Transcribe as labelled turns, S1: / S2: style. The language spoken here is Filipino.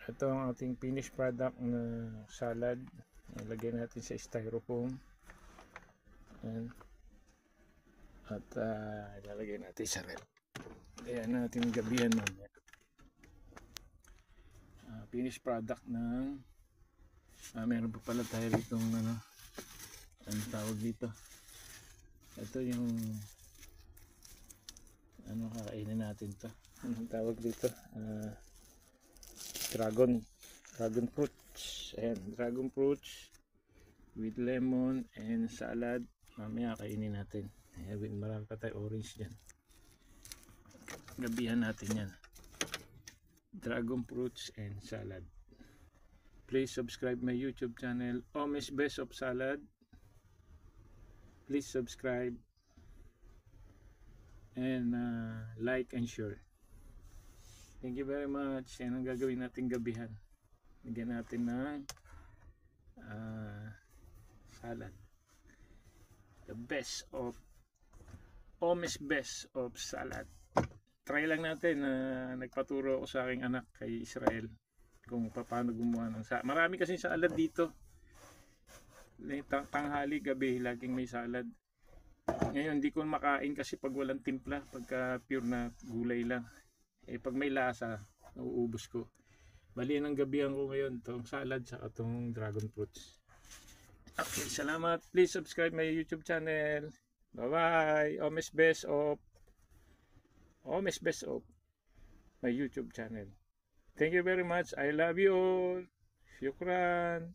S1: Ito ang ating finished product na salad. Ilagay natin sa styrofoam. Ayan. At ilalagay natin sa ref. Ayan natin gabihan mamaya. Finished product ng meron pa pala tayo ditong ano tawag dito. Ito yung kakainin natin to. Anong tawag dito? Dragon fruits. Ayan, dragon fruits with lemon and salad. Mamaya kainin natin. Ayan, marami pa tayo orange dyan. Gabihan natin yan. Dragon fruits and salad. Please subscribe my YouTube channel, Ome's Best of Salad. Please subscribe and like and share. Thank you very much. Yan ang gagawin natin gabihan. Lagyan natin ng salad. The best of Ome's Best of Salad. Try lang natin. Nagpaturo ako sa aking anak kay Israel kung paano gumawa ng salad. Marami kasi salad dito. Tanghali, gabi, laging may salad. Ngayon hindi ko makain kasi pag walang timpla, pagka pure na gulay lang. Pag may lasa, nauubos ko. Bali ng gabihan ko ngayon, itong salad sa itong dragon fruits. Okay, salamat. Please subscribe my YouTube channel. Bye-bye. Ome's Best of my YouTube channel. Thank you very much. I love you all. Shukran.